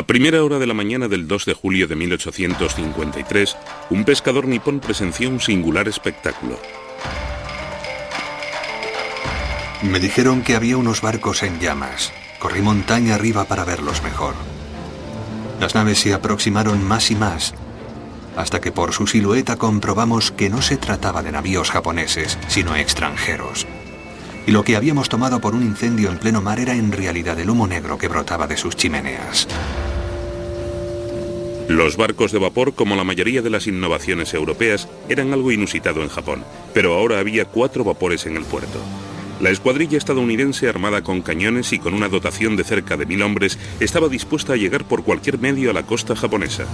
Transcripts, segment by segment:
A primera hora de la mañana del 2 de julio de 1853, un pescador nipón presenció un singular espectáculo. Me dijeron que había unos barcos en llamas. Corrí montaña arriba para verlos mejor. Las naves se aproximaron más y más, hasta que por su silueta comprobamos que no se trataba de navíos japoneses, sino extranjeros. Y lo que habíamos tomado por un incendio en pleno mar era en realidad el humo negro que brotaba de sus chimeneas. Los barcos de vapor, como la mayoría de las innovaciones europeas, eran algo inusitado en Japón, pero ahora había 4 vapores en el puerto. La escuadrilla estadounidense, armada con cañones y con una dotación de cerca de 1000 hombres, estaba dispuesta a llegar por cualquier medio a la costa japonesa.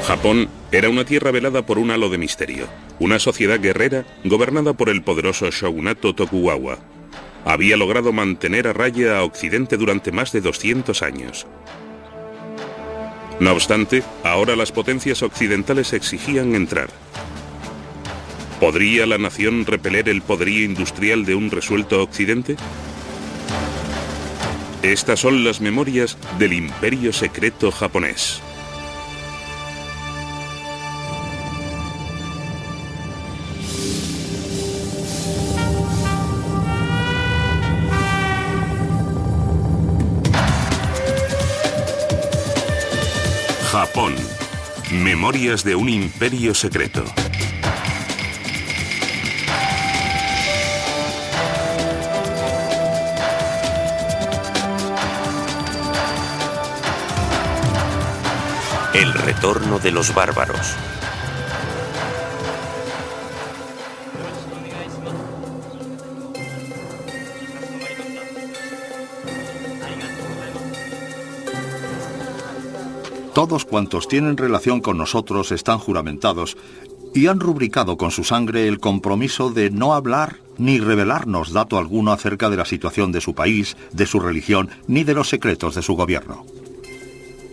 Japón era una tierra velada por un halo de misterio, una sociedad guerrera gobernada por el poderoso shogunato Tokugawa. Había logrado mantener a raya a Occidente durante más de 200 años. No obstante, ahora las potencias occidentales exigían entrar. ¿Podría la nación repeler el poderío industrial de un resuelto Occidente? Estas son las memorias del Imperio Secreto Japonés. Japón. Memorias de un imperio secreto. El retorno de los bárbaros. Todos cuantos tienen relación con nosotros están juramentados y han rubricado con su sangre el compromiso de no hablar ni revelarnos dato alguno acerca de la situación de su país, de su religión, ni de los secretos de su gobierno.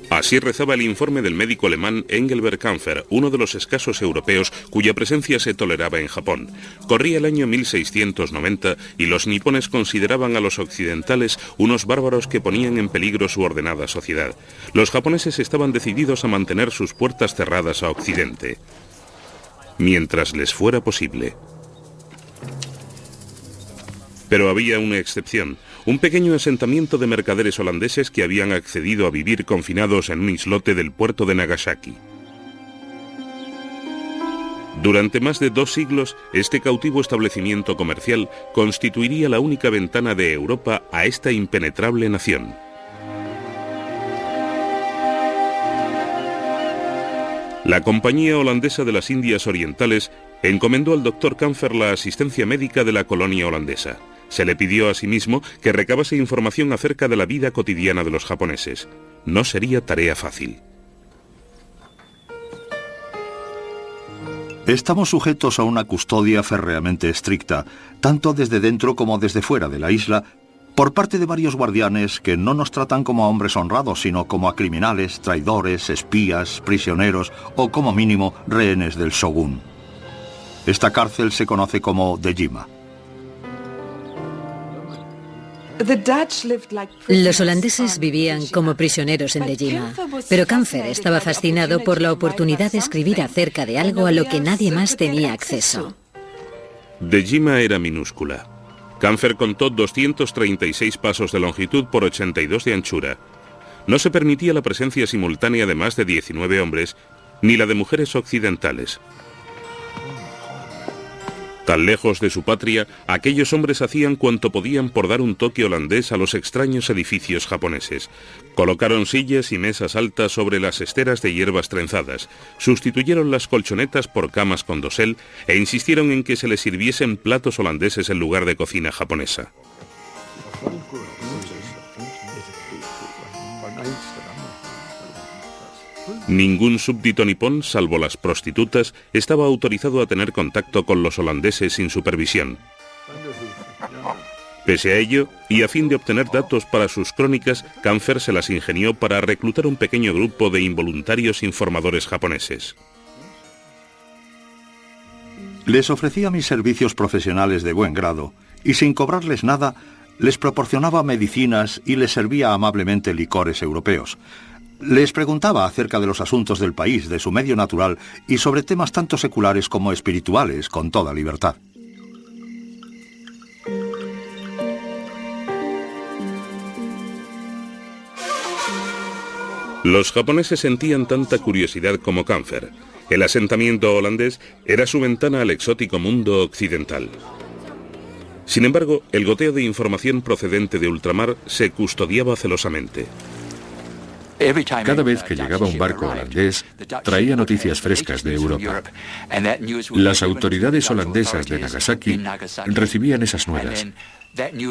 Así rezaba el informe del médico alemán Engelbert Kampfer, uno de los escasos europeos cuya presencia se toleraba en Japón. Corría el año 1690 y los nipones consideraban a los occidentales unos bárbaros que ponían en peligro su ordenada sociedad. Los japoneses estaban decididos a mantener sus puertas cerradas a Occidente, mientras les fuera posible. Pero había una excepción. Un pequeño asentamiento de mercaderes holandeses que habían accedido a vivir confinados en un islote del puerto de Nagasaki. Durante más de 2 siglos, este cautivo establecimiento comercial constituiría la única ventana de Europa a esta impenetrable nación. La Compañía Holandesa de las Indias Orientales encomendó al Dr. Kampfer la asistencia médica de la colonia holandesa. Se le pidió asimismo que recabase información acerca de la vida cotidiana de los japoneses. No sería tarea fácil. Estamos sujetos a una custodia férreamente estricta, tanto desde dentro como desde fuera de la isla, por parte de varios guardianes que no nos tratan como a hombres honrados, sino como a criminales, traidores, espías, prisioneros o como mínimo rehenes del shogun. Esta cárcel se conoce como Dejima. Los holandeses vivían como prisioneros en Dejima, pero Kampfer estaba fascinado por la oportunidad de escribir acerca de algo a lo que nadie más tenía acceso. Dejima era minúscula. Kampfer contó 236 pasos de longitud por 82 de anchura. No se permitía la presencia simultánea de más de 19 hombres, ni la de mujeres occidentales. Tan lejos de su patria, aquellos hombres hacían cuanto podían por dar un toque holandés a los extraños edificios japoneses. Colocaron sillas y mesas altas sobre las esteras de hierbas trenzadas, sustituyeron las colchonetas por camas con dosel e insistieron en que se les sirviesen platos holandeses en lugar de cocina japonesa. Ningún súbdito nipón, salvo las prostitutas, estaba autorizado a tener contacto con los holandeses sin supervisión. Pese a ello, y a fin de obtener datos para sus crónicas, Kampfer se las ingenió para reclutar un pequeño grupo de involuntarios informadores japoneses. Les ofrecía mis servicios profesionales de buen grado y sin cobrarles nada, les proporcionaba medicinas y les servía amablemente licores europeos. Les preguntaba acerca de los asuntos del país, de su medio natural y sobre temas tanto seculares como espirituales, con toda libertad. Los japoneses sentían tanta curiosidad como Camfer. El asentamiento holandés era su ventana al exótico mundo occidental. Sin embargo, el goteo de información procedente de ultramar se custodiaba celosamente. Cada vez que llegaba un barco holandés, traía noticias frescas de Europa. Las autoridades holandesas de Nagasaki recibían esas nuevas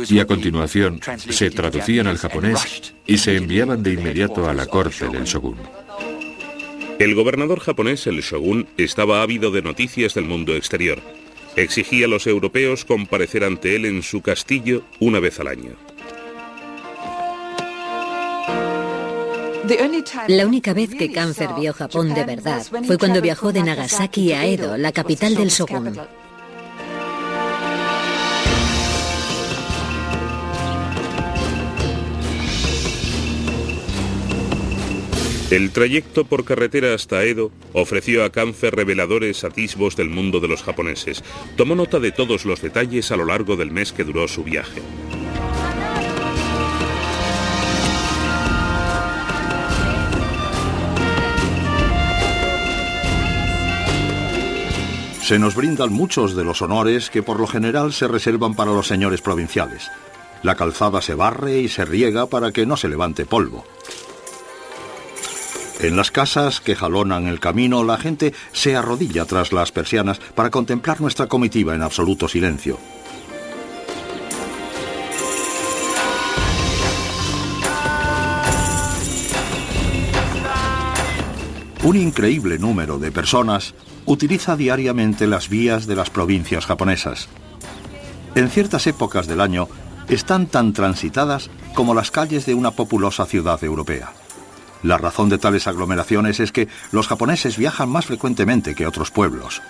y a continuación se traducían al japonés y se enviaban de inmediato a la corte del shogun. El gobernador japonés, el shogun, estaba ávido de noticias del mundo exterior. Exigía a los europeos comparecer ante él en su castillo una vez al año. La única vez que Camfer vio Japón de verdad fue cuando viajó de Nagasaki a Edo, la capital del shogun. El trayecto por carretera hasta Edo ofreció a Camfer reveladores atisbos del mundo de los japoneses. Tomó nota de todos los detalles a lo largo del mes que duró su viaje. Se nos brindan muchos de los honores que por lo general se reservan para los señores provinciales. La calzada se barre y se riega para que no se levante polvo. En las casas que jalonan el camino, la gente se arrodilla tras las persianas para contemplar nuestra comitiva en absoluto silencio. Un increíble número de personas utiliza diariamente las vías de las provincias japonesas. En ciertas épocas del año están tan transitadas como las calles de una populosa ciudad europea. La razón de tales aglomeraciones es que los japoneses viajan más frecuentemente que otros pueblos.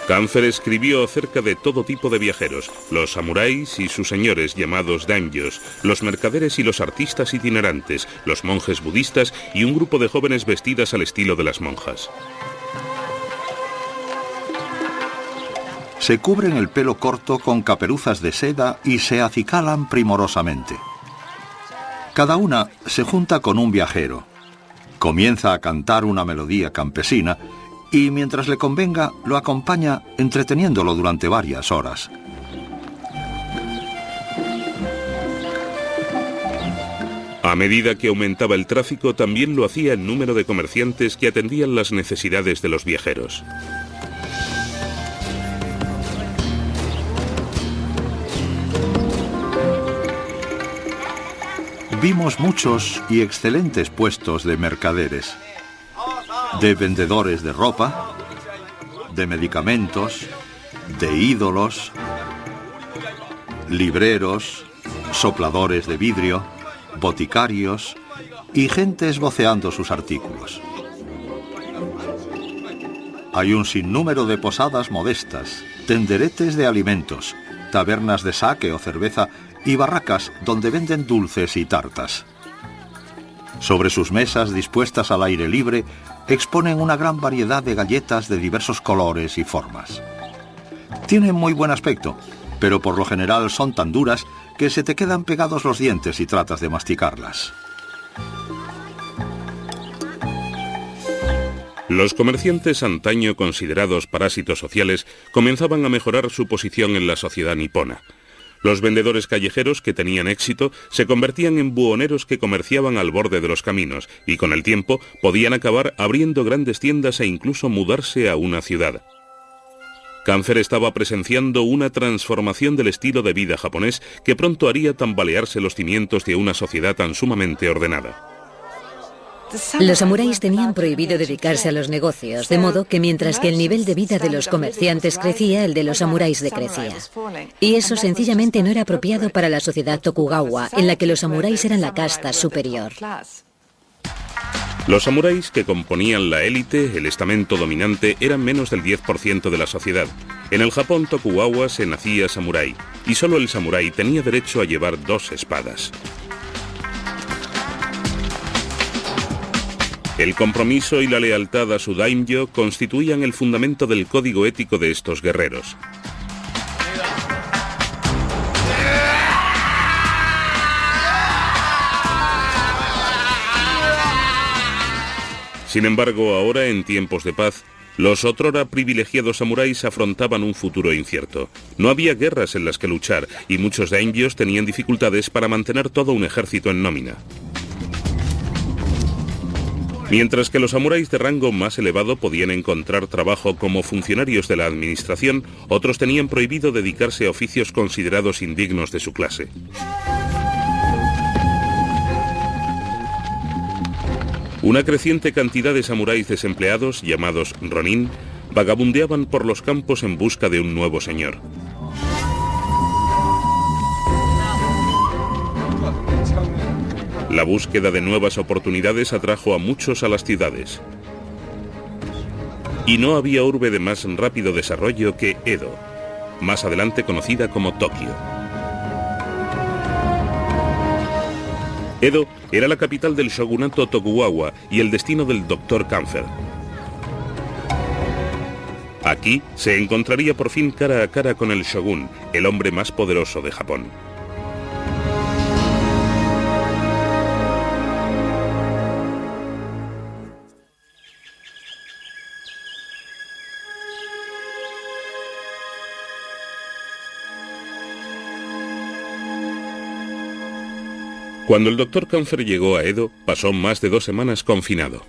Camfer escribió acerca de todo tipo de viajeros, los samuráis y sus señores llamados daimyos, los mercaderes y los artistas itinerantes, los monjes budistas y un grupo de jóvenes vestidas al estilo de las monjas. Se cubren el pelo corto con caperuzas de seda y se acicalan primorosamente. Cada una se junta con un viajero. Comienza a cantar una melodía campesina y mientras le convenga lo acompaña entreteniéndolo durante varias horas. A medida que aumentaba el tráfico, también lo hacía el número de comerciantes que atendían las necesidades de los viajeros. Vimos muchos y excelentes puestos de mercaderes, de vendedores de ropa, de medicamentos, de ídolos, libreros, sopladores de vidrio, boticarios y gente esboceando sus artículos. Hay un sinnúmero de posadas modestas, tenderetes de alimentos, tabernas de sake o cerveza y barracas donde venden dulces y tartas. Sobre sus mesas dispuestas al aire libre exponen una gran variedad de galletas de diversos colores y formas. Tienen muy buen aspecto, pero por lo general son tan duras que se te quedan pegados los dientes si tratas de masticarlas. Los comerciantes antaño considerados parásitos sociales comenzaban a mejorar su posición en la sociedad nipona. Los vendedores callejeros que tenían éxito se convertían en buhoneros que comerciaban al borde de los caminos y con el tiempo podían acabar abriendo grandes tiendas e incluso mudarse a una ciudad. Camfer estaba presenciando una transformación del estilo de vida japonés que pronto haría tambalearse los cimientos de una sociedad tan sumamente ordenada. Los samuráis tenían prohibido dedicarse a los negocios, de modo que mientras que el nivel de vida de los comerciantes crecía, el de los samuráis decrecía. Y eso sencillamente no era apropiado para la sociedad Tokugawa, en la que los samuráis eran la casta superior. Los samuráis, que componían la élite, el estamento dominante, eran menos del 10% de la sociedad. En el Japón Tokugawa se nacía samurái, y solo el samurái tenía derecho a llevar 2 espadas. El compromiso y la lealtad a su daimyo constituían el fundamento del código ético de estos guerreros. Sin embargo, ahora, en tiempos de paz, los otrora privilegiados samuráis afrontaban un futuro incierto. No había guerras en las que luchar y muchos daimyos tenían dificultades para mantener todo un ejército en nómina. Mientras que los samuráis de rango más elevado podían encontrar trabajo como funcionarios de la administración, otros tenían prohibido dedicarse a oficios considerados indignos de su clase. Una creciente cantidad de samuráis desempleados, llamados ronin, vagabundeaban por los campos en busca de un nuevo señor. La búsqueda de nuevas oportunidades atrajo a muchos a las ciudades. Y no había urbe de más rápido desarrollo que Edo, más adelante conocida como Tokio. Edo era la capital del shogunato Tokugawa y el destino del Dr. Kampfer. Aquí se encontraría por fin cara a cara con el shogun, el hombre más poderoso de Japón. Cuando el Dr. Kampfer llegó a Edo, pasó más de 2 semanas confinado.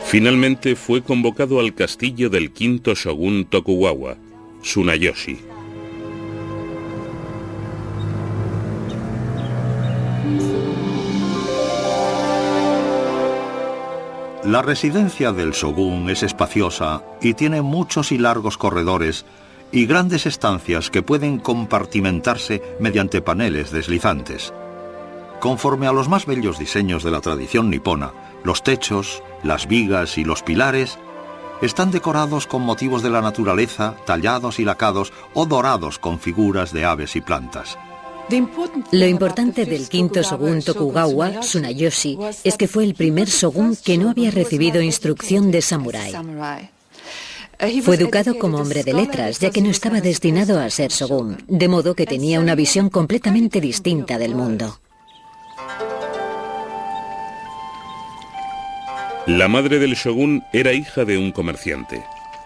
Finalmente fue convocado al castillo del quinto shogun Tokugawa, Tsunayoshi. La residencia del shogun es espaciosa y tiene muchos y largos corredores y grandes estancias que pueden compartimentarse mediante paneles deslizantes. Conforme a los más bellos diseños de la tradición nipona, los techos, las vigas y los pilares están decorados con motivos de la naturaleza, tallados y lacados o dorados con figuras de aves y plantas. Lo importante del quinto shogun Tokugawa, Tsunayoshi, es que fue el primer shogun que no había recibido instrucción de samurái. Fue educado como hombre de letras, ya que no estaba destinado a ser shogun, de modo que tenía una visión completamente distinta del mundo. La madre del shogun era hija de un comerciante.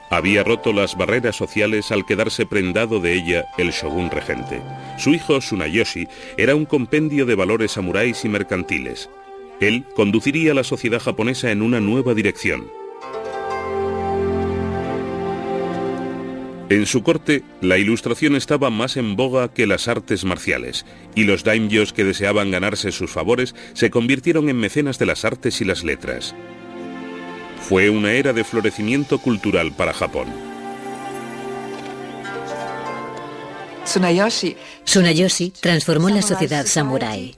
Había roto las barreras sociales al quedarse prendado de ella el shogun regente. Su hijo Tsunayoshi era un compendio de valores samuráis y mercantiles. Él conduciría a la sociedad japonesa en una nueva dirección. En su corte, la ilustración estaba más en boga que las artes marciales, y los daimyos que deseaban ganarse sus favores se convirtieron en mecenas de las artes y las letras. Fue una era de florecimiento cultural para Japón. Tsunayoshi transformó la sociedad samurái.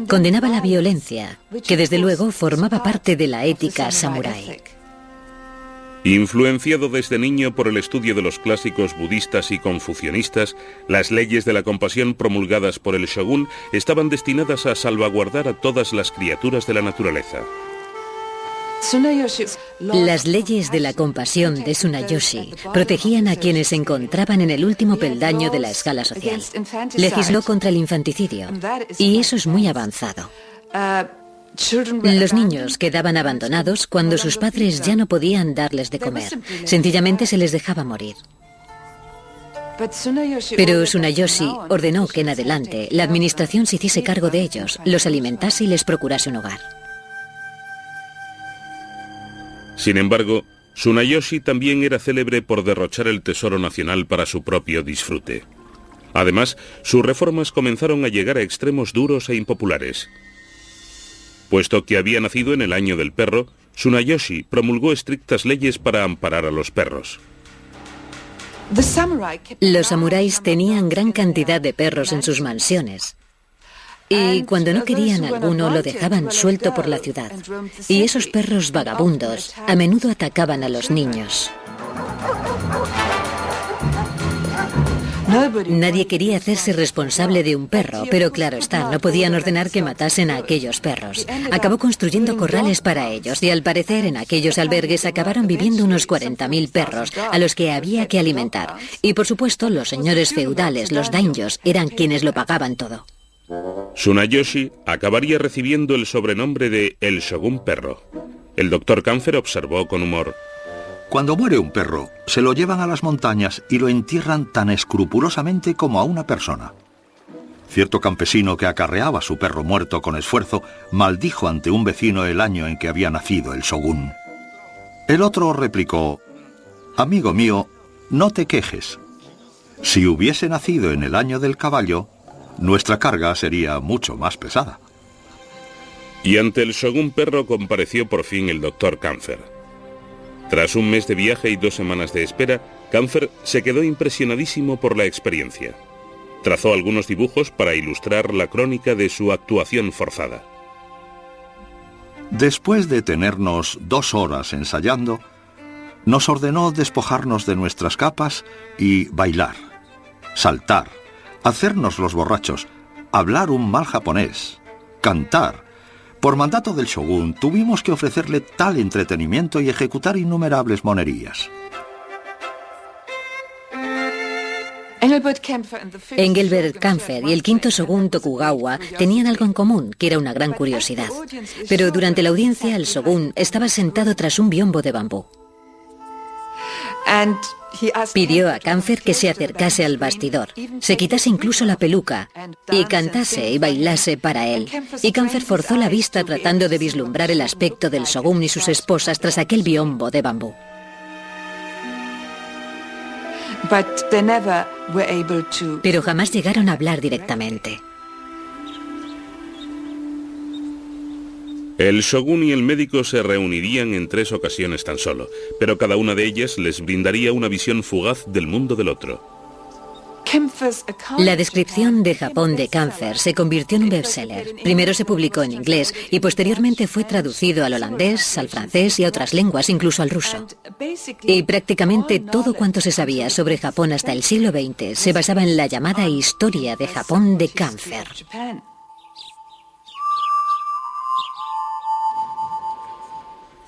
Condenaba la violencia, que desde luego formaba parte de la ética samurái. Influenciado desde niño por el estudio de los clásicos budistas y confucianistas, las leyes de la compasión promulgadas por el shogun estaban destinadas a salvaguardar a todas las criaturas de la naturaleza. Las leyes de la compasión de Tsunayoshi protegían a quienes se encontraban en el último peldaño de la escala social. Legisló contra el infanticidio, y eso es muy avanzado. Los niños quedaban abandonados cuando sus padres ya no podían darles de comer. Sencillamente se les dejaba morir. Pero Tsunayoshi ordenó que en adelante la administración se hiciese cargo de ellos, los alimentase y les procurase un hogar. Sin embargo, Tsunayoshi también era célebre por derrochar el tesoro nacional para su propio disfrute. Además, sus reformas comenzaron a llegar a extremos duros e impopulares. Puesto que había nacido en el año del perro, Tsunayoshi promulgó estrictas leyes para amparar a los perros. Los samuráis tenían gran cantidad de perros en sus mansiones. Y cuando no querían alguno, lo dejaban suelto por la ciudad. Y esos perros vagabundos a menudo atacaban a los niños. Nadie quería hacerse responsable de un perro, pero claro está, no podían ordenar que matasen a aquellos perros. Acabó construyendo corrales para ellos y al parecer en aquellos albergues acabaron viviendo unos 40.000 perros a los que había que alimentar. Y por supuesto los señores feudales, los daimyos, eran quienes lo pagaban todo. Tsunayoshi acabaría recibiendo el sobrenombre de el Shogun Perro. El doctor Kampfer observó con humor: Cuando muere un perro, se lo llevan a las montañas y lo entierran tan escrupulosamente como a una persona. Cierto campesino que acarreaba su perro muerto con esfuerzo maldijo ante un vecino el año en que había nacido el shogun. El otro replicó: «Amigo mío, no te quejes. Si hubiese nacido en el año del caballo, nuestra carga sería mucho más pesada». Y ante el Shogun Perro compareció por fin el doctor Kampfer. Tras un mes de viaje y 2 semanas de espera, Kampfer se quedó impresionadísimo por la experiencia. Trazó algunos dibujos para ilustrar la crónica de su actuación forzada. Después de tenernos 2 horas ensayando, nos ordenó despojarnos de nuestras capas y bailar, saltar, hacernos los borrachos, hablar un mal japonés, cantar. Por mandato del shogun, tuvimos que ofrecerle tal entretenimiento y ejecutar innumerables monerías. Engelbert Kampfer y el quinto shogun Tokugawa tenían algo en común, que era una gran curiosidad. Pero durante la audiencia, el shogun estaba sentado tras un biombo de bambú. Pidió a Kampfer que se acercase al bastidor, se quitase incluso la peluca y cantase y bailase para él. Y Kampfer forzó la vista tratando de vislumbrar el aspecto del shogun y sus esposas tras aquel biombo de bambú. Pero jamás llegaron a hablar directamente. El shogun y el médico se reunirían en 3 ocasiones tan solo, pero cada una de ellas les brindaría una visión fugaz del mundo del otro. La descripción de Japón de Kampfer se convirtió en un bestseller. Primero se publicó en inglés y posteriormente fue traducido al holandés, al francés y a otras lenguas, incluso al ruso. Y prácticamente todo cuanto se sabía sobre Japón hasta el siglo XX se basaba en la llamada historia de Japón de Kampfer.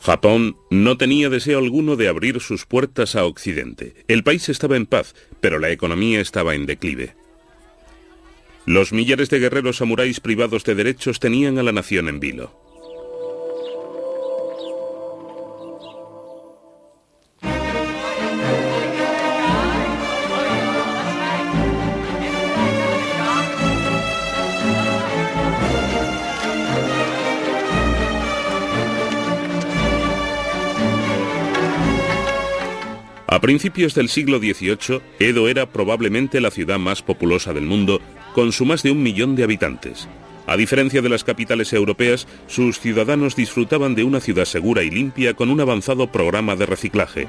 Japón no tenía deseo alguno de abrir sus puertas a Occidente. El país estaba en paz, pero la economía estaba en declive. Los millares de guerreros samuráis privados de derechos tenían a la nación en vilo. A principios del siglo XVIII, Edo era probablemente la ciudad más populosa del mundo, con su más de 1 millón de habitantes. A diferencia de las capitales europeas, sus ciudadanos disfrutaban de una ciudad segura y limpia con un avanzado programa de reciclaje.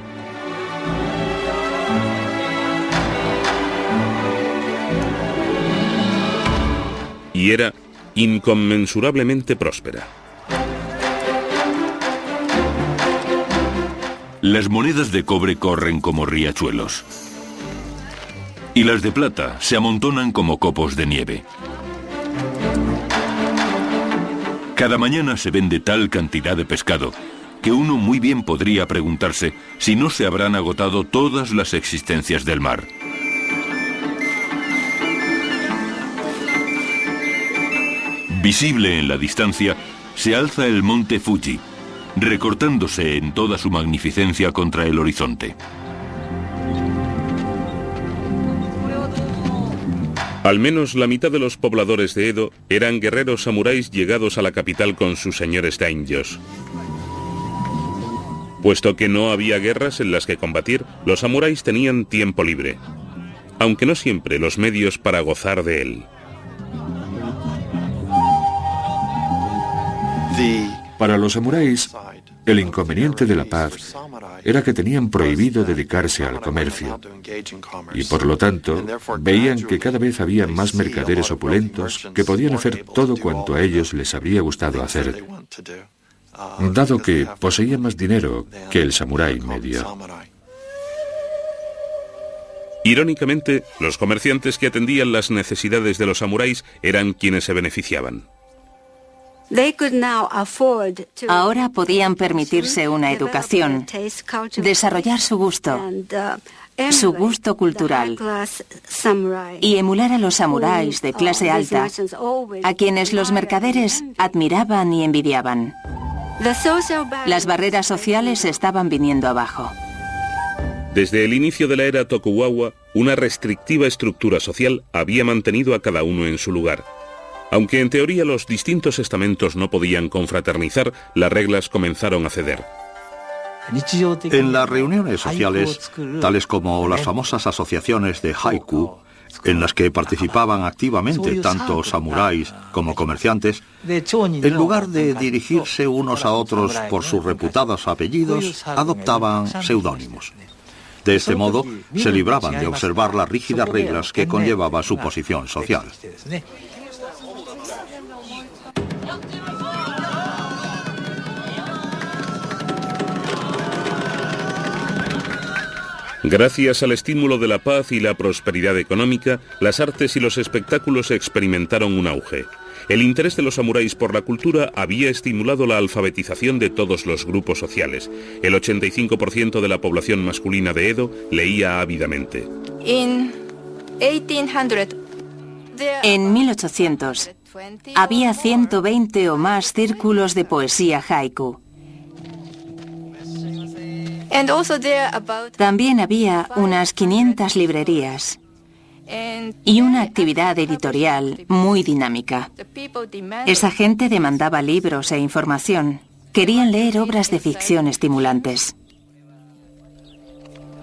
Y era inconmensurablemente próspera. Las monedas de cobre corren como riachuelos. Y las de plata se amontonan como copos de nieve. Cada mañana se vende tal cantidad de pescado que uno muy bien podría preguntarse si no se habrán agotado todas las existencias del mar. Visible en la distancia, se alza el monte Fuji, recortándose en toda su magnificencia contra el horizonte. Al menos la mitad de los pobladores de Edo eran guerreros samuráis llegados a la capital con sus señores daimyos. Puesto que no había guerras en las que combatir, los samuráis tenían tiempo libre, aunque no siempre los medios para gozar de él. Para los samuráis, el inconveniente de la paz era que tenían prohibido dedicarse al comercio y por lo tanto veían que cada vez había más mercaderes opulentos que podían hacer todo cuanto a ellos les habría gustado hacer, dado que poseían más dinero que el samurái medio. Irónicamente, los comerciantes que atendían las necesidades de los samuráis eran quienes se beneficiaban. Ahora podían permitirse una educación, desarrollar su gusto cultural y emular a los samuráis de clase alta, a quienes los mercaderes admiraban y envidiaban. Las barreras sociales estaban viniendo abajo. Desde el inicio de la era Tokugawa, una restrictiva estructura social había mantenido a cada uno en su lugar. Aunque en teoría los distintos estamentos no podían confraternizar, las reglas comenzaron a ceder. En las reuniones sociales, tales como las famosas asociaciones de haiku, en las que participaban activamente tanto samuráis como comerciantes, en lugar de dirigirse unos a otros por sus reputados apellidos, adoptaban seudónimos. De este modo, se libraban de observar las rígidas reglas que conllevaba su posición social. Gracias al estímulo de la paz y la prosperidad económica, las artes y los espectáculos experimentaron un auge. El interés de los samuráis por la cultura había estimulado la alfabetización de todos los grupos sociales. El 85% de la población masculina de Edo leía ávidamente. En 1800, había 120 o más círculos de poesía haiku. También había unas 500 librerías y una actividad editorial muy dinámica. Esa gente demandaba libros e información. Querían leer obras de ficción estimulantes.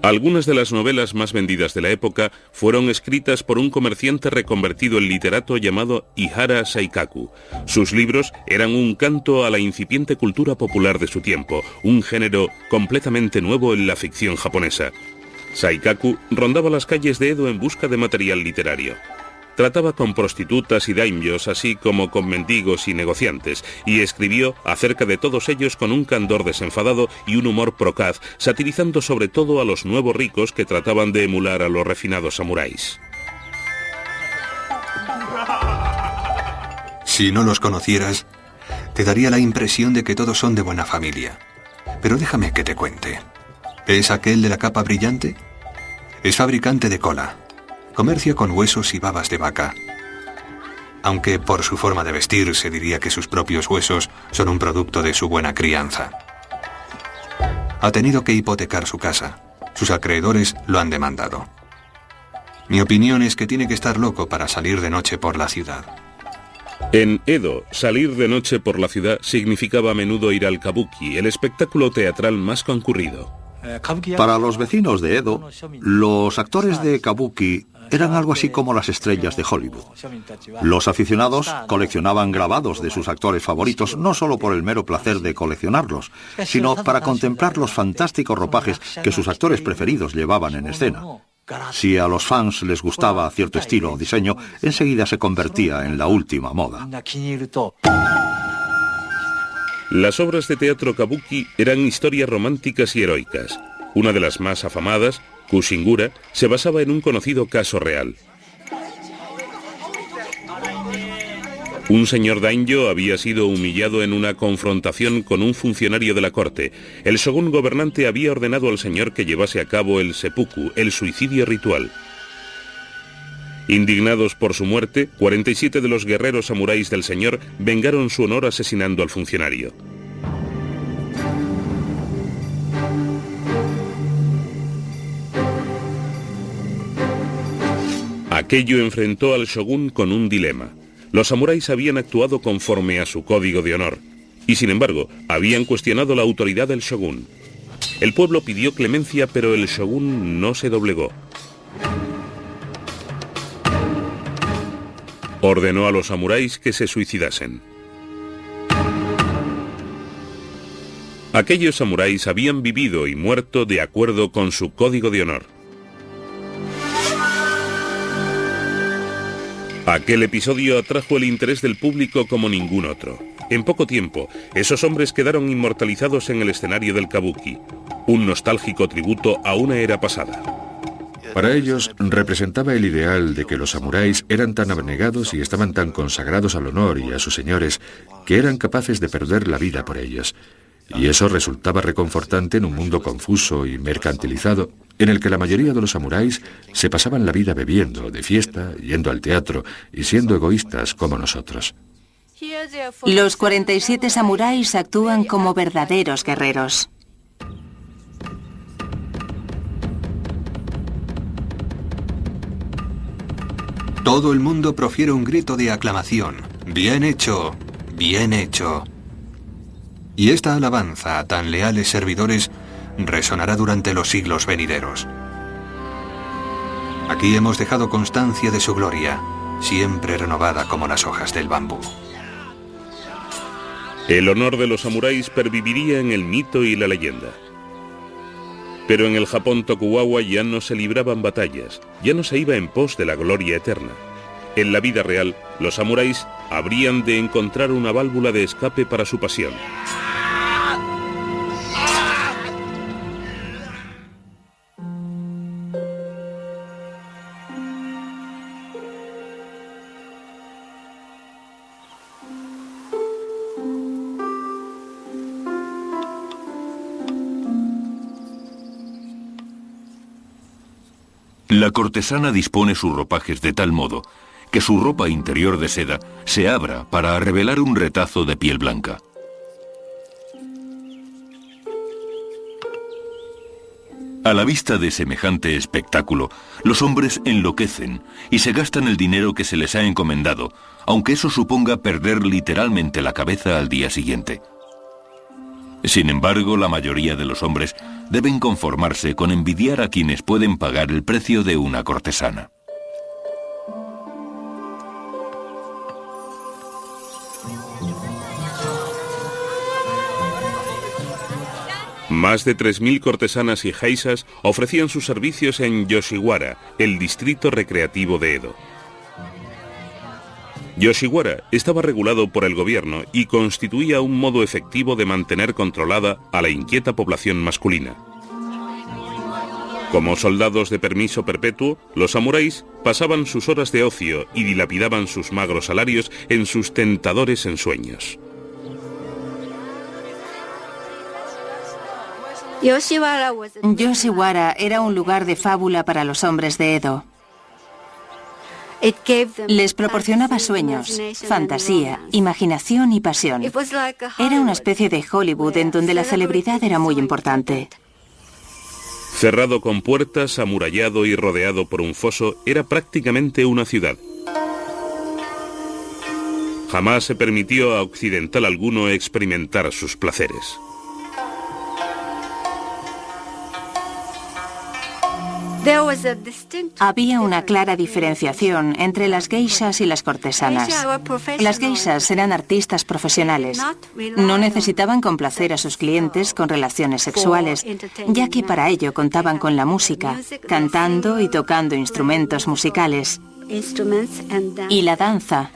Algunas de las novelas más vendidas de la época fueron escritas por un comerciante reconvertido en literato llamado Ihara Saikaku. Sus libros eran un canto a la incipiente cultura popular de su tiempo, un género completamente nuevo en la ficción japonesa. Saikaku rondaba las calles de Edo en busca de material literario. Trataba con prostitutas y daimyos, así como con mendigos y negociantes, y escribió acerca de todos ellos con un candor desenfadado y un humor procaz, satirizando sobre todo a los nuevos ricos que trataban de emular a los refinados samuráis. Si no los conocieras, te daría la impresión de que todos son de buena familia. Pero déjame que te cuente. ¿Es aquel de la capa brillante? Es fabricante de cola. Comercia con huesos y babas de vaca. Aunque por su forma de vestir se diría que sus propios huesos son un producto de su buena crianza. Ha tenido que hipotecar su casa. Sus acreedores lo han demandado. Mi opinión es que tiene que estar loco para salir de noche por la ciudad. En Edo, salir de noche por la ciudad significaba a menudo ir al kabuki, el espectáculo teatral más concurrido. Para los vecinos de Edo, los actores de kabuki eran algo así como las estrellas de Hollywood. Los aficionados coleccionaban grabados de sus actores favoritos, no solo por el mero placer de coleccionarlos, sino para contemplar los fantásticos ropajes que sus actores preferidos llevaban en escena. Si a los fans les gustaba cierto estilo o diseño, enseguida se convertía en la última moda. Las obras de teatro kabuki eran historias románticas y heroicas. Una de las más afamadas, Kushingura, se basaba en un conocido caso real. Un señor daimyo había sido humillado en una confrontación con un funcionario de la corte. El shogun gobernante había ordenado al señor que llevase a cabo el seppuku, el suicidio ritual. Indignados por su muerte, 47 de los guerreros samuráis del señor vengaron su honor asesinando al funcionario. Aquello enfrentó al shogun con un dilema. Los samuráis habían actuado conforme a su código de honor, y sin embargo, habían cuestionado la autoridad del shogun. El pueblo pidió clemencia, pero el shogun no se doblegó. Ordenó a los samuráis que se suicidasen. Aquellos samuráis habían vivido y muerto de acuerdo con su código de honor. Aquel episodio atrajo el interés del público como ningún otro. En poco tiempo, esos hombres quedaron inmortalizados en el escenario del kabuki, un nostálgico tributo a una era pasada. Para ellos representaba el ideal de que los samuráis eran tan abnegados y estaban tan consagrados al honor y a sus señores que eran capaces de perder la vida por ellos. Y eso resultaba reconfortante en un mundo confuso y mercantilizado, en el que la mayoría de los samuráis se pasaban la vida bebiendo, de fiesta, yendo al teatro y siendo egoístas como nosotros. Los 47 samuráis actúan como verdaderos guerreros. Todo el mundo profiere un grito de aclamación. ¡Bien hecho! ¡Bien hecho! Y esta alabanza a tan leales servidores resonará durante los siglos venideros. Aquí hemos dejado constancia de su gloria, siempre renovada como las hojas del bambú. El honor de los samuráis perviviría en el mito y la leyenda. Pero en el Japón Tokugawa ya no se libraban batallas, ya no se iba en pos de la gloria eterna. En la vida real, los samuráis habrían de encontrar una válvula de escape para su pasión. La cortesana dispone sus ropajes de tal modo que su ropa interior de seda se abra para revelar un retazo de piel blanca. A la vista de semejante espectáculo, los hombres enloquecen y se gastan el dinero que se les ha encomendado, aunque eso suponga perder literalmente la cabeza al día siguiente. Sin embargo, la mayoría de los hombres deben conformarse con envidiar a quienes pueden pagar el precio de una cortesana. Más de 3.000 cortesanas y geishas ofrecían sus servicios en Yoshiwara, el distrito recreativo de Edo. Yoshiwara estaba regulado por el gobierno y constituía un modo efectivo de mantener controlada a la inquieta población masculina. Como soldados de permiso perpetuo, los samuráis pasaban sus horas de ocio y dilapidaban sus magros salarios en sus tentadores ensueños. Yoshiwara era un lugar de fábula para los hombres de Edo. Les proporcionaba sueños, fantasía, imaginación y pasión. Era una especie de Hollywood en donde la celebridad era muy importante. Cerrado con puertas, amurallado y rodeado por un foso, era prácticamente una ciudad. Jamás se permitió a occidental alguno experimentar sus placeres. Había una clara diferenciación entre las geishas y las cortesanas. Las geishas eran artistas profesionales. No necesitaban complacer a sus clientes con relaciones sexuales, ya que para ello contaban con la música, cantando y tocando instrumentos musicales, y la danza,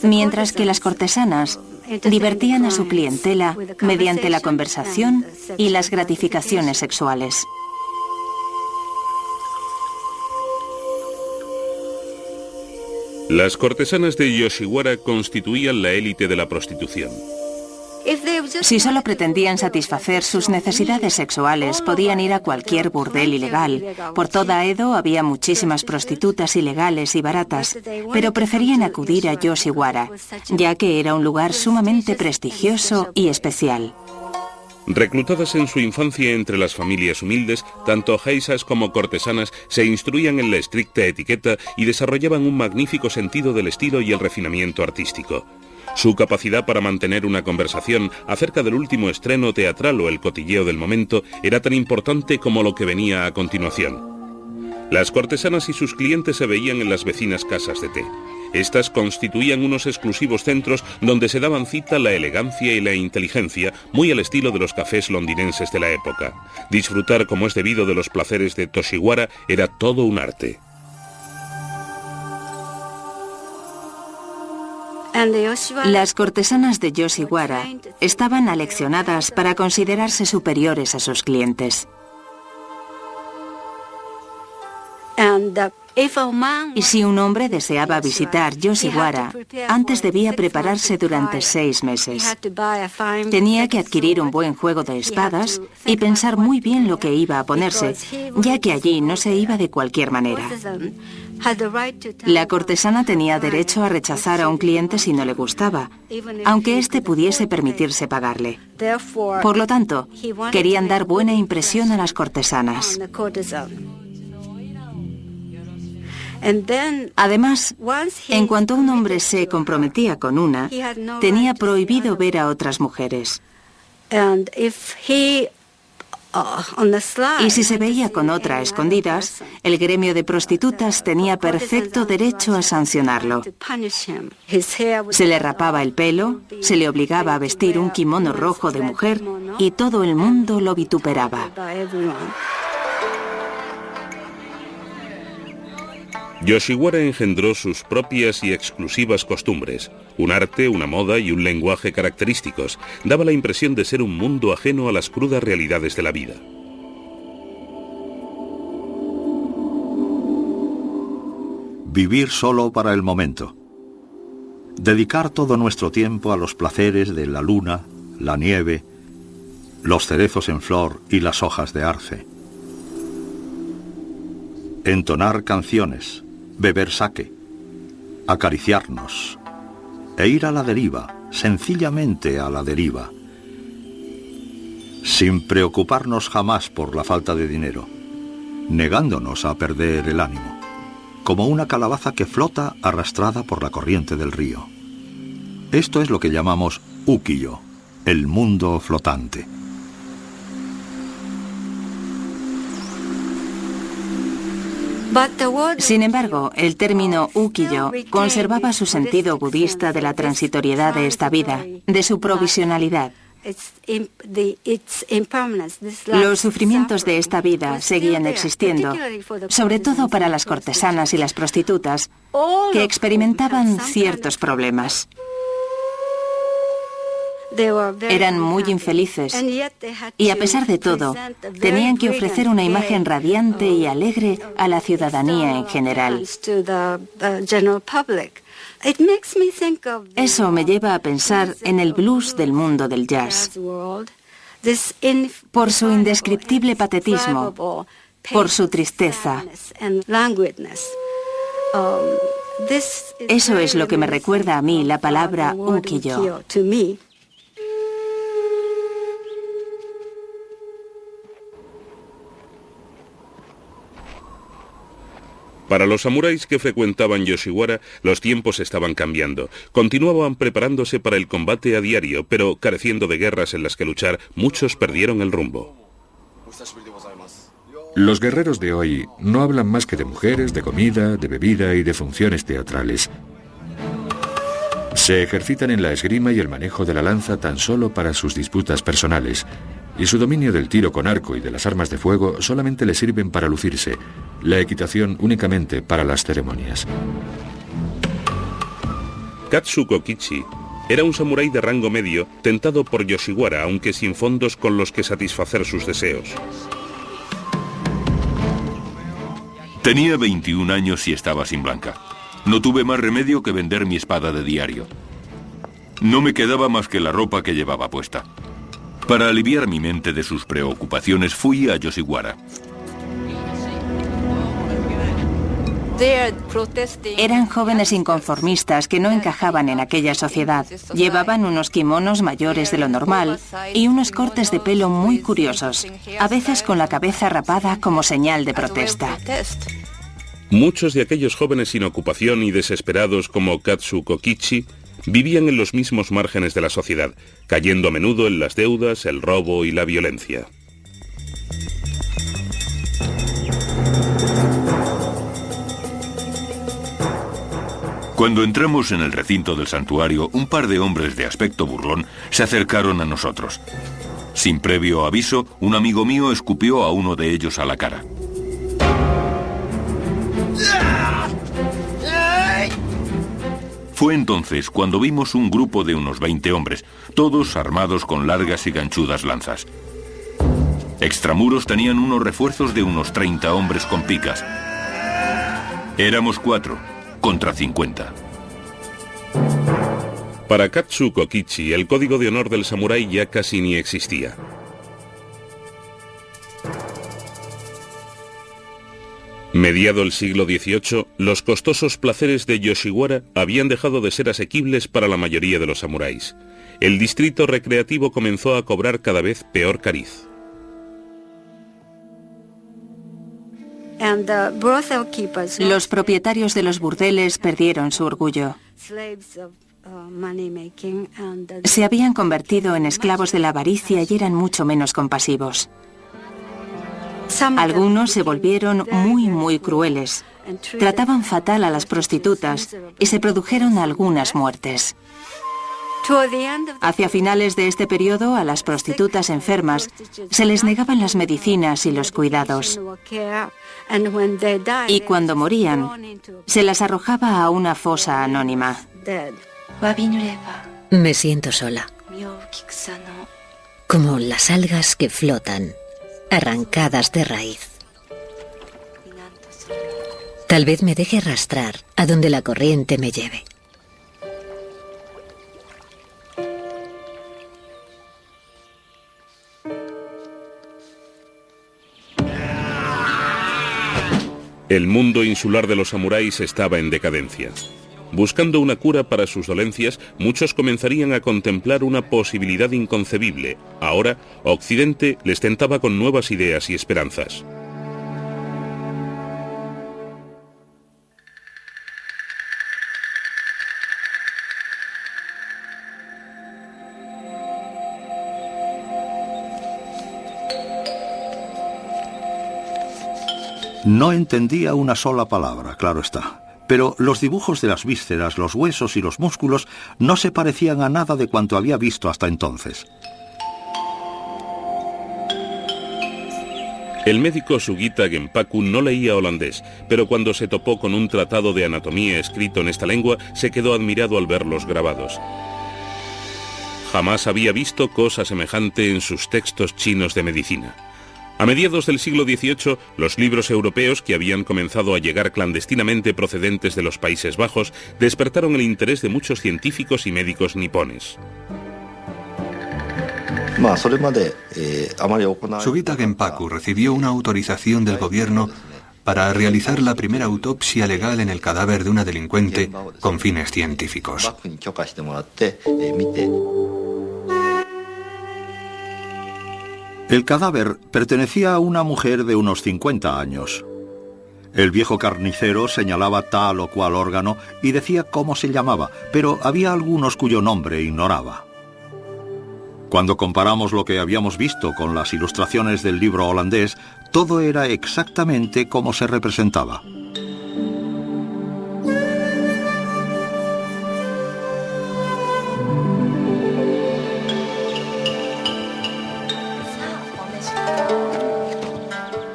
mientras que las cortesanas divertían a su clientela mediante la conversación y las gratificaciones sexuales. Las cortesanas de Yoshiwara constituían la élite de la prostitución. Si solo pretendían satisfacer sus necesidades sexuales, podían ir a cualquier burdel ilegal. Por toda Edo había muchísimas prostitutas ilegales y baratas, pero preferían acudir a Yoshiwara, ya que era un lugar sumamente prestigioso y especial. Reclutadas en su infancia entre las familias humildes, tanto geishas como cortesanas se instruían en la estricta etiqueta y desarrollaban un magnífico sentido del estilo y el refinamiento artístico. Su capacidad para mantener una conversación acerca del último estreno teatral o el cotilleo del momento era tan importante como lo que venía a continuación. Las cortesanas y sus clientes se veían en las vecinas casas de té. Estas constituían unos exclusivos centros donde se daban cita la elegancia y la inteligencia, muy al estilo de los cafés londinenses de la época. Disfrutar como es debido de los placeres de Toshiwara era todo un arte. Las cortesanas de Yoshiwara estaban aleccionadas para considerarse superiores a sus clientes. Y si un hombre deseaba visitar Yoshiwara, antes debía prepararse durante 6 meses. Tenía que adquirir un buen juego de espadas y pensar muy bien lo que iba a ponerse, ya que allí no se iba de cualquier manera. La cortesana tenía derecho a rechazar a un cliente si no le gustaba, aunque éste pudiese permitirse pagarle. Por lo tanto, querían dar buena impresión a las cortesanas. Además, en cuanto un hombre se comprometía con una, tenía prohibido ver a otras mujeres. Y si se veía con otra a escondidas, el gremio de prostitutas tenía perfecto derecho a sancionarlo. Se le rapaba el pelo, se le obligaba a vestir un kimono rojo de mujer y todo el mundo lo vituperaba. Yoshiwara engendró sus propias y exclusivas costumbres, un arte, una moda y un lenguaje característicos. Daba la impresión de ser un mundo ajeno a las crudas realidades de la vida. Vivir solo para el momento. Dedicar todo nuestro tiempo a los placeres de la luna, la nieve, los cerezos en flor y las hojas de arce. Entonar canciones, beber sake, acariciarnos e ir a la deriva, sencillamente a la deriva, sin preocuparnos jamás por la falta de dinero, negándonos a perder el ánimo, como una calabaza que flota arrastrada por la corriente del río. Esto es lo que llamamos ukiyo, el mundo flotante. Sin embargo, el término ukiyo conservaba su sentido budista de la transitoriedad de esta vida, de su provisionalidad. Los sufrimientos de esta vida seguían existiendo, sobre todo para las cortesanas y las prostitutas, que experimentaban ciertos problemas. Eran muy infelices y, a pesar de todo, tenían que ofrecer una imagen radiante y alegre a la ciudadanía en general. Eso me lleva a pensar en el blues del mundo del jazz. Por su indescriptible patetismo, por su tristeza. Eso es lo que me recuerda a mí la palabra ukiyo. Para los samuráis que frecuentaban Yoshiwara, los tiempos estaban cambiando. Continuaban preparándose para el combate a diario, pero careciendo de guerras en las que luchar, muchos perdieron el rumbo. Los guerreros de hoy no hablan más que de mujeres, de comida, de bebida y de funciones teatrales. Se ejercitan en la esgrima y el manejo de la lanza tan solo para sus disputas personales, y su dominio del tiro con arco y de las armas de fuego solamente le sirven para lucirse, la equitación únicamente para las ceremonias. Katsuko Kichi era un samurái de rango medio tentado por Yoshiwara, aunque sin fondos con los que satisfacer sus deseos. Tenía 21 años y estaba sin blanca. No tuve más remedio que vender mi espada de diario. No me quedaba más que la ropa que llevaba puesta. Para aliviar mi mente de sus preocupaciones, fui a Yoshiwara. Eran jóvenes inconformistas que no encajaban en aquella sociedad. Llevaban unos kimonos mayores de lo normal y unos cortes de pelo muy curiosos, a veces con la cabeza rapada como señal de protesta. Muchos de aquellos jóvenes sin ocupación y desesperados como Katsuko Kichi vivían en los mismos márgenes de la sociedad, cayendo a menudo en las deudas, el robo y la violencia. Cuando entramos en el recinto del santuario, un par de hombres de aspecto burlón se acercaron a nosotros. Sin previo aviso, un amigo mío escupió a uno de ellos a la cara. Fue entonces cuando vimos un grupo de unos 20 hombres, todos armados con largas y ganchudas lanzas. Extramuros tenían unos refuerzos de unos 30 hombres con picas. Éramos 4 contra 50. Para Katsu Kokichi, el código de honor del samurái ya casi ni existía. Mediado el siglo XVIII, los costosos placeres de Yoshiwara habían dejado de ser asequibles para la mayoría de los samuráis. El distrito recreativo comenzó a cobrar cada vez peor cariz. Los propietarios de los burdeles perdieron su orgullo. Se habían convertido en esclavos de la avaricia y eran mucho menos compasivos. Algunos se volvieron muy crueles. Trataban fatal a las prostitutas y se produjeron algunas muertes. Hacia finales de este periodo, a las prostitutas enfermas se les negaban las medicinas y los cuidados. Y cuando morían, se las arrojaba a una fosa anónima. Me siento sola, como las algas que flotan, arrancadas de raíz. Tal vez me deje arrastrar a donde la corriente me lleve. El mundo insular de los samuráis estaba en decadencia. Buscando una cura para sus dolencias, muchos comenzarían a contemplar una posibilidad inconcebible. Ahora, Occidente les tentaba con nuevas ideas y esperanzas. No entendía una sola palabra, claro está. Pero los dibujos de las vísceras, los huesos y los músculos no se parecían a nada de cuanto había visto hasta entonces. El médico Sugita Genpaku no leía holandés, pero cuando se topó con un tratado de anatomía escrito en esta lengua, se quedó admirado al ver los grabados. Jamás había visto cosa semejante en sus textos chinos de medicina. A mediados del siglo XVIII, los libros europeos que habían comenzado a llegar clandestinamente procedentes de los Países Bajos despertaron el interés de muchos científicos y médicos nipones. Sugita Genpaku recibió una autorización del gobierno para realizar la primera autopsia legal en el cadáver de una delincuente con fines científicos. El cadáver pertenecía a una mujer de unos 50 años. El viejo carnicero señalaba tal o cual órgano y decía cómo se llamaba, pero había algunos cuyo nombre ignoraba. Cuando comparamos lo que habíamos visto con las ilustraciones del libro holandés, todo era exactamente como se representaba.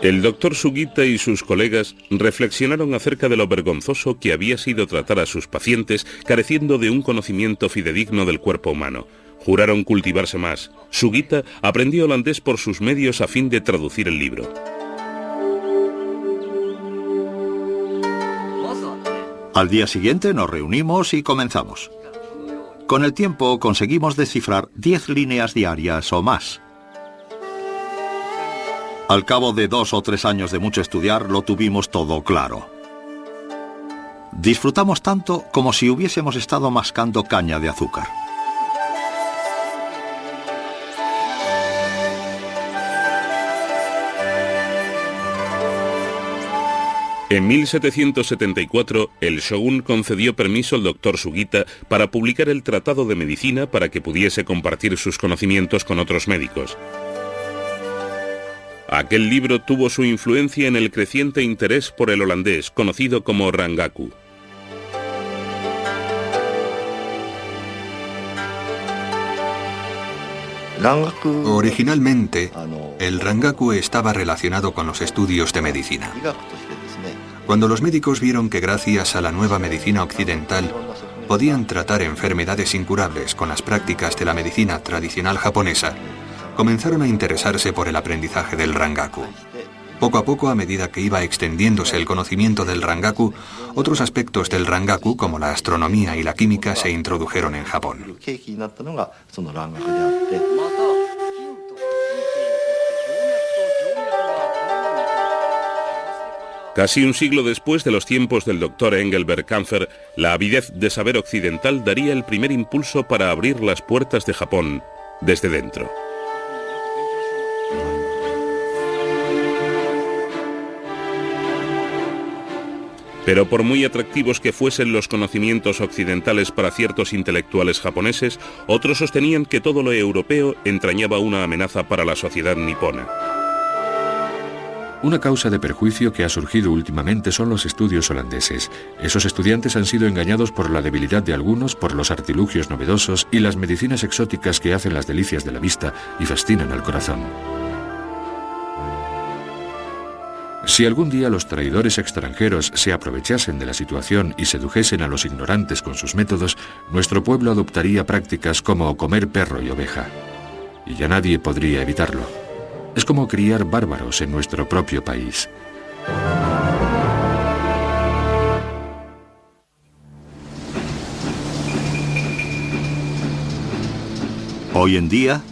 El doctor Sugita y sus colegas reflexionaron acerca de lo vergonzoso que había sido tratar a sus pacientes careciendo de un conocimiento fidedigno del cuerpo humano. Juraron cultivarse más. Sugita aprendió holandés por sus medios a fin de traducir el libro. Al día siguiente nos reunimos y comenzamos. Con el tiempo conseguimos descifrar 10 líneas diarias o más. Al cabo de 2 o 3 años de mucho estudiar, lo tuvimos todo claro. Disfrutamos tanto como si hubiésemos estado mascando caña de azúcar. En 1774, el shogun concedió permiso al doctor Sugita para publicar el Tratado de Medicina para que pudiese compartir sus conocimientos con otros médicos. Aquel libro tuvo su influencia en el creciente interés por el holandés, conocido como Rangaku. Originalmente, el rangaku estaba relacionado con los estudios de medicina. Cuando los médicos vieron que gracias a la nueva medicina occidental podían tratar enfermedades incurables con las prácticas de la medicina tradicional japonesa, comenzaron a interesarse por el aprendizaje del rangaku. Poco a poco, a medida que iba extendiéndose el conocimiento del rangaku, otros aspectos del rangaku, como la astronomía y la química, se introdujeron en Japón. Casi un siglo después de los tiempos del doctor Engelbert Kampfer, la avidez de saber occidental daría el primer impulso para abrir las puertas de Japón desde dentro. Pero por muy atractivos que fuesen los conocimientos occidentales para ciertos intelectuales japoneses, otros sostenían que todo lo europeo entrañaba una amenaza para la sociedad nipona. Una causa de perjuicio que ha surgido últimamente son los estudios holandeses. Esos estudiantes han sido engañados por la debilidad de algunos, por los artilugios novedosos y las medicinas exóticas que hacen las delicias de la vista y fascinan al corazón. Si algún día los traidores extranjeros se aprovechasen de la situación y sedujesen a los ignorantes con sus métodos, nuestro pueblo adoptaría prácticas como comer perro y oveja. Y ya nadie podría evitarlo. Es como criar bárbaros en nuestro propio país. Hoy en día,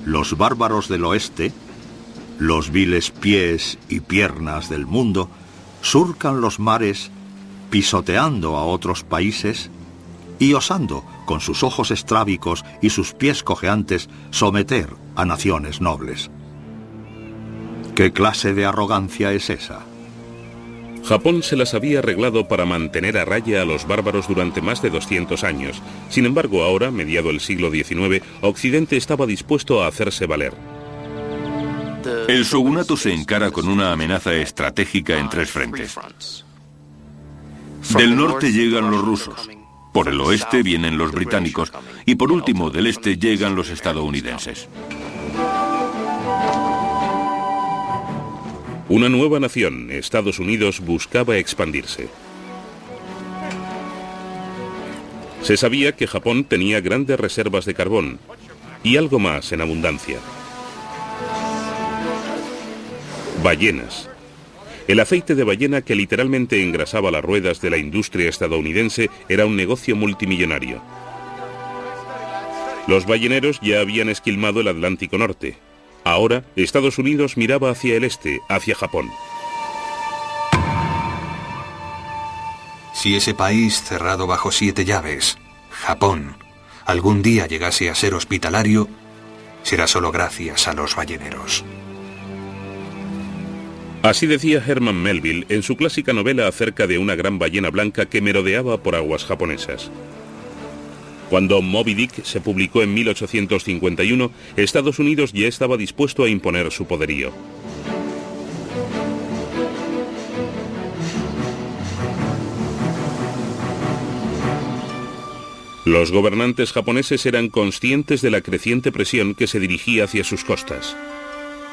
los bárbaros del oeste, los viles pies y piernas del mundo, surcan los mares pisoteando a otros países y osando, con sus ojos estrábicos y sus pies cojeantes, someter a naciones nobles. ¿Qué clase de arrogancia es esa? Japón se las había arreglado para mantener a raya a los bárbaros durante más de 200 años. Sin embargo, ahora, mediado el siglo XIX, Occidente estaba dispuesto a hacerse valer. El shogunato se encara con una amenaza estratégica en tres frentes. Del norte llegan los rusos, por el oeste vienen los británicos y por último del este llegan los estadounidenses. Una nueva nación, Estados Unidos, buscaba expandirse. Se sabía que Japón tenía grandes reservas de carbón y algo más en abundancia. Ballenas. El aceite de ballena, que literalmente engrasaba las ruedas de la industria estadounidense, era un negocio multimillonario. Los balleneros ya habían esquilmado el Atlántico Norte. Ahora, Estados Unidos miraba hacia el este, hacia Japón. Si ese país cerrado bajo 7 llaves, Japón, algún día llegase a ser hospitalario, será solo gracias a los balleneros. Así decía Herman Melville en su clásica novela acerca de una gran ballena blanca que merodeaba por aguas japonesas. Cuando Moby Dick se publicó en 1851, Estados Unidos ya estaba dispuesto a imponer su poderío. Los gobernantes japoneses eran conscientes de la creciente presión que se dirigía hacia sus costas.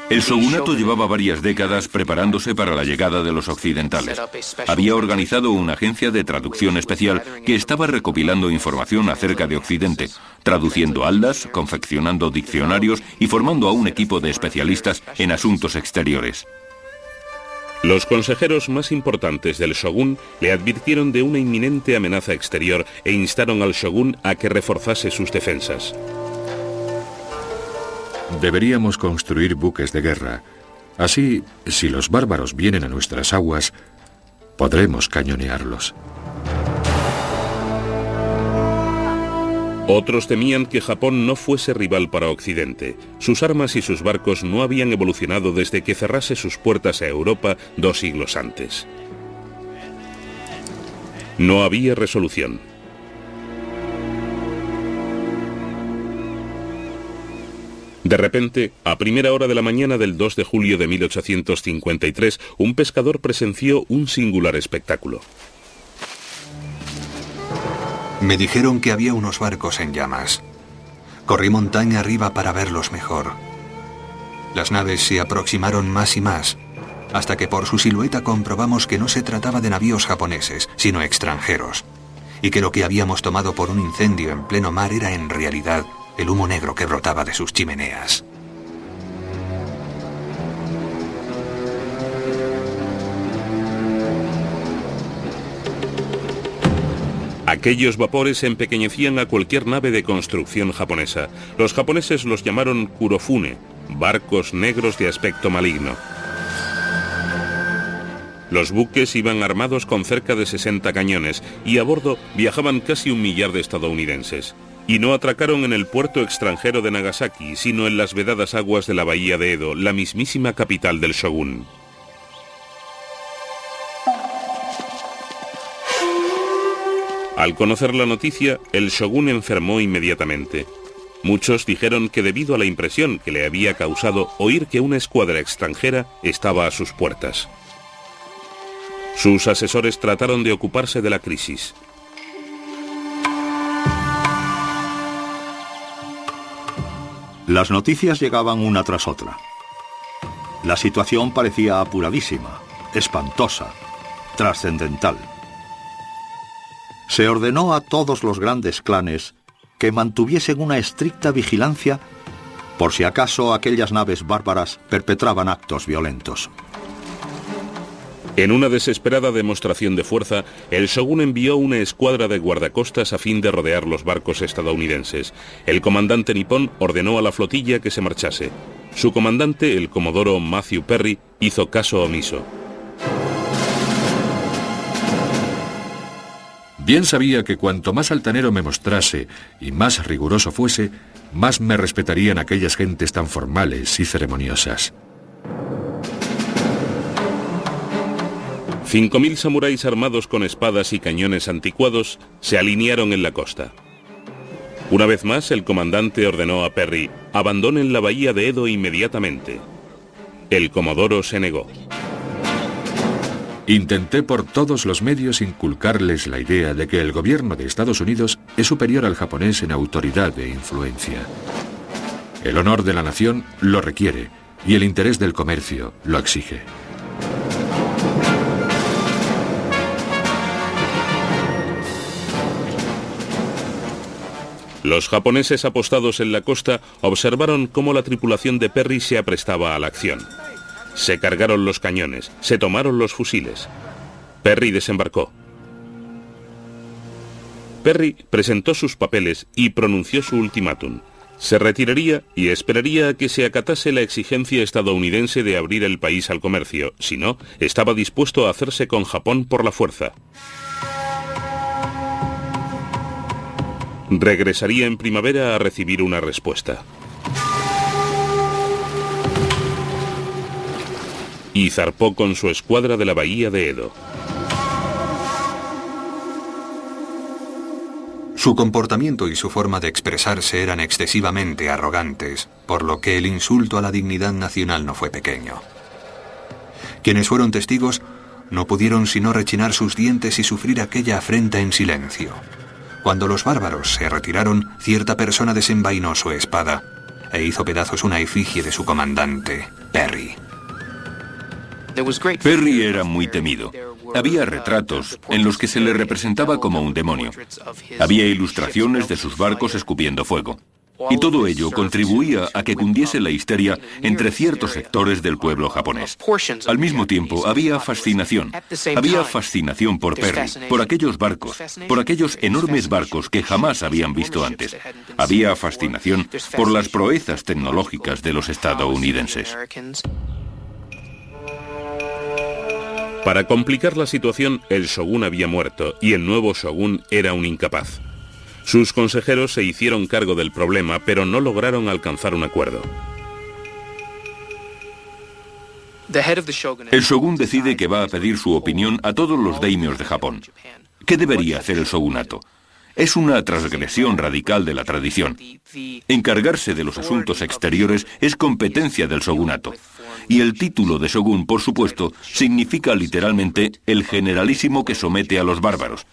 El shogunato llevaba varias décadas preparándose para la llegada de los occidentales. Había organizado una agencia de traducción especial que estaba recopilando información acerca de Occidente, traduciendo aldas, confeccionando diccionarios y formando a un equipo de especialistas en asuntos exteriores. Los consejeros más importantes del shogun le advirtieron de una inminente amenaza exterior e instaron al shogun a que reforzase sus defensas. Deberíamos construir buques de guerra. Así, si los bárbaros vienen a nuestras aguas, podremos cañonearlos. Otros temían que Japón no fuese rival para Occidente. Sus armas y sus barcos no habían evolucionado desde que cerrase sus puertas a Europa 2 siglos antes. No había resolución. De repente, a primera hora de la mañana del 2 de julio de 1853, un pescador presenció un singular espectáculo. Me dijeron que había unos barcos en llamas. Corrí montaña arriba para verlos mejor. Las naves se aproximaron más y más, hasta que por su silueta comprobamos que no se trataba de navíos japoneses, sino extranjeros, y que lo que habíamos tomado por un incendio en pleno mar era en realidad el humo negro que brotaba de sus chimeneas. Aquellos vapores empequeñecían a cualquier nave de construcción japonesa. Los japoneses los llamaron kurofune, barcos negros de aspecto maligno. Los buques iban armados con cerca de 60 cañones y a bordo viajaban casi 1 millar de estadounidenses. Y no atracaron en el puerto extranjero de Nagasaki, sino en las vedadas aguas de la bahía de Edo, la mismísima capital del shogun. Al conocer la noticia, el shogun enfermó inmediatamente. Muchos dijeron que debido a la impresión que le había causado oír que una escuadra extranjera estaba a sus puertas. Sus asesores trataron de ocuparse de la crisis. Las noticias llegaban una tras otra. La situación parecía apuradísima, espantosa, trascendental. Se ordenó a todos los grandes clanes que mantuviesen una estricta vigilancia por si acaso aquellas naves bárbaras perpetraban actos violentos. En una desesperada demostración de fuerza, el shogun envió una escuadra de guardacostas a fin de rodear los barcos estadounidenses. El comandante nipón ordenó a la flotilla que se marchase. Su comandante, el comodoro Matthew Perry, hizo caso omiso. Bien sabía que cuanto más altanero me mostrase y más riguroso fuese, más me respetarían aquellas gentes tan formales y ceremoniosas. 5.000 samuráis armados con espadas y cañones anticuados se alinearon en la costa. Una vez más, el comandante ordenó a Perry: abandonen la bahía de Edo inmediatamente. El comodoro se negó. Intenté por todos los medios inculcarles la idea de que el gobierno de Estados Unidos es superior al japonés en autoridad e influencia. El honor de la nación lo requiere y el interés del comercio lo exige. Los japoneses apostados en la costa observaron cómo la tripulación de Perry se aprestaba a la acción. Se cargaron los cañones, se tomaron los fusiles. Perry desembarcó. Perry presentó sus papeles y pronunció su ultimátum. Se retiraría y esperaría a que se acatase la exigencia estadounidense de abrir el país al comercio. Si no, estaba dispuesto a hacerse con Japón por la fuerza. Regresaría en primavera a recibir una respuesta. Y zarpó con su escuadra de la bahía de Edo. Su comportamiento y su forma de expresarse eran excesivamente arrogantes, por lo que el insulto a la dignidad nacional no fue pequeño. Quienes fueron testigos no pudieron sino rechinar sus dientes y sufrir aquella afrenta en silencio. Cuando los bárbaros se retiraron, cierta persona desenvainó su espada e hizo pedazos una efigie de su comandante, Perry. Perry era muy temido. Había retratos en los que se le representaba como un demonio. Había ilustraciones de sus barcos escupiendo fuego. Y todo ello contribuía a que cundiese la histeria entre ciertos sectores del pueblo japonés. Al mismo tiempo, había fascinación. Había fascinación por Perry, por aquellos barcos, por aquellos enormes barcos que jamás habían visto antes. Había fascinación por las proezas tecnológicas de los estadounidenses. Para complicar la situación, el shogun había muerto y el nuevo shogun era un incapaz. Sus consejeros se hicieron cargo del problema, pero no lograron alcanzar un acuerdo. El shogun decide que va a pedir su opinión a todos los daimyos de Japón. ¿Qué debería hacer el shogunato? Es una transgresión radical de la tradición. Encargarse de los asuntos exteriores es competencia del shogunato. Y el título de shogun, por supuesto, significa literalmente el generalísimo que somete a los bárbaros.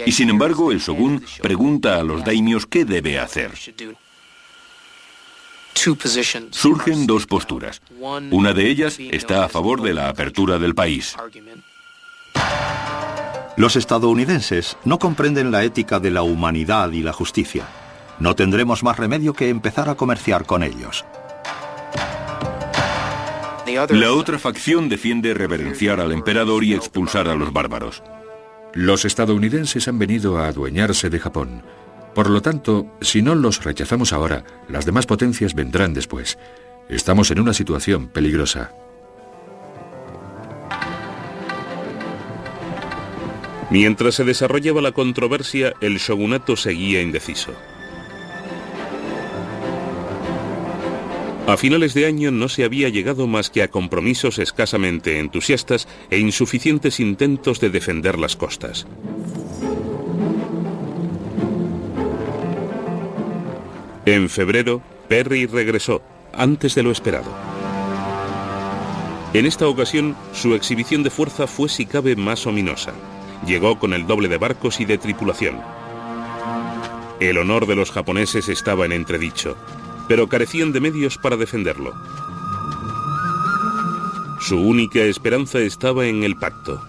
Y sin embargo, el shogun pregunta a los daimios qué debe hacer. Surgen dos posturas. Una de ellas está a favor de la apertura del país. Los estadounidenses no comprenden la ética de la humanidad y la justicia. No tendremos más remedio que empezar a comerciar con ellos. La otra facción defiende reverenciar al emperador y expulsar a los bárbaros. Los estadounidenses han venido a adueñarse de Japón. Por lo tanto, si no los rechazamos ahora, las demás potencias vendrán después. Estamos en una situación peligrosa. Mientras se desarrollaba la controversia, el shogunato seguía indeciso. A finales de año no se había llegado más que a compromisos escasamente entusiastas e insuficientes intentos de defender las costas. En febrero, Perry regresó, antes de lo esperado. En esta ocasión, su exhibición de fuerza fue si cabe más ominosa. Llegó con el doble de barcos y de tripulación. El honor de los japoneses estaba en entredicho, pero carecían de medios para defenderlo. Su única esperanza estaba en el pacto.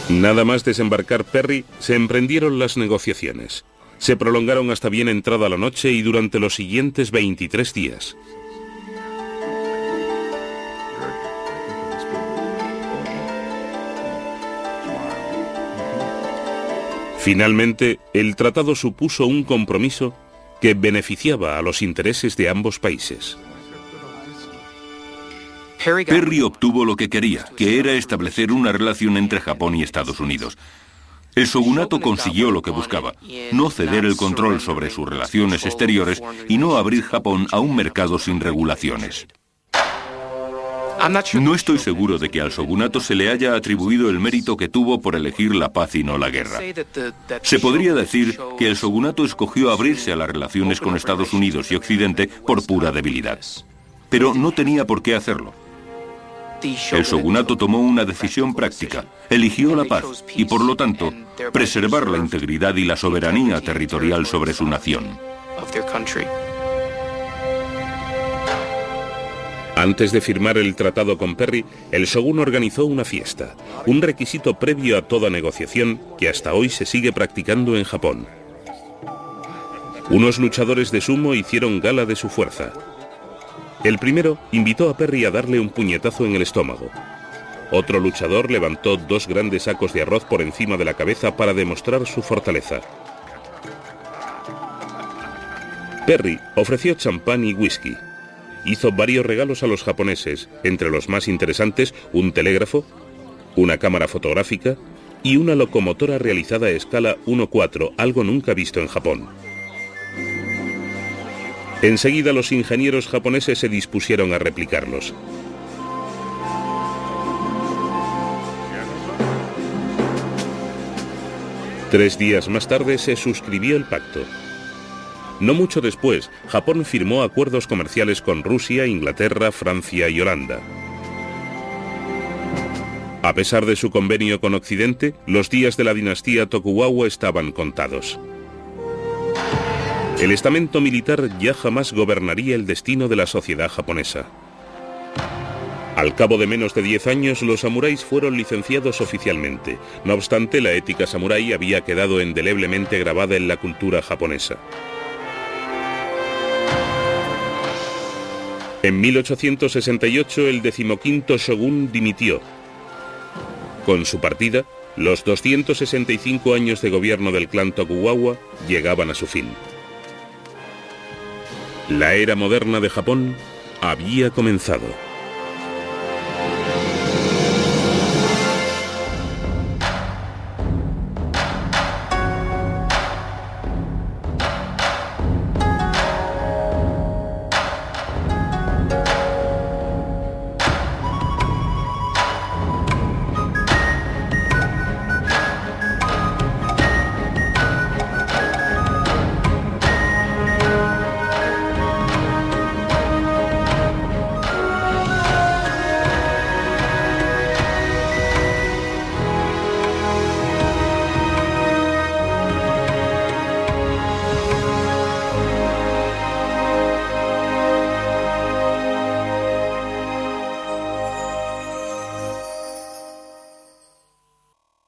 Nada más desembarcar Perry, se emprendieron las negociaciones. Se prolongaron hasta bien entrada la noche y durante los siguientes 23 días. Finalmente, el tratado supuso un compromiso que beneficiaba a los intereses de ambos países. Perry obtuvo lo que quería, que era establecer una relación entre Japón y Estados Unidos. El shogunato consiguió lo que buscaba, no ceder el control sobre sus relaciones exteriores y no abrir Japón a un mercado sin regulaciones. No estoy seguro de que al shogunato se le haya atribuido el mérito que tuvo por elegir la paz y no la guerra. Se podría decir que el shogunato escogió abrirse a las relaciones con Estados Unidos y Occidente por pura debilidad. Pero no tenía por qué hacerlo. El shogunato tomó una decisión práctica, eligió la paz y, por lo tanto, preservar la integridad y la soberanía territorial sobre su nación. Antes de firmar el tratado con Perry, el shogun organizó una fiesta, un requisito previo a toda negociación que hasta hoy se sigue practicando en Japón. Unos luchadores de sumo hicieron gala de su fuerza. El primero invitó a Perry a darle un puñetazo en el estómago. Otro luchador levantó 2 grandes sacos de arroz por encima de la cabeza para demostrar su fortaleza. Perry ofreció champán y whisky. Hizo varios regalos a los japoneses, entre los más interesantes un telégrafo, una cámara fotográfica y una locomotora realizada a escala 1:4, algo nunca visto en Japón. Enseguida los ingenieros japoneses se dispusieron a replicarlos. Tres días más tarde se suscribió el pacto. No mucho después, Japón firmó acuerdos comerciales con Rusia, Inglaterra, Francia y Holanda. A pesar de su convenio con Occidente, los días de la dinastía Tokugawa estaban contados. El estamento militar ya jamás gobernaría el destino de la sociedad japonesa. Al cabo de menos de 10 años, los samuráis fueron licenciados oficialmente. No obstante, la ética samurái había quedado indeleblemente grabada en la cultura japonesa. En 1868, el 15º shogun dimitió. Con su partida, los 265 años de gobierno del clan Tokugawa llegaban a su fin. La era moderna de Japón había comenzado.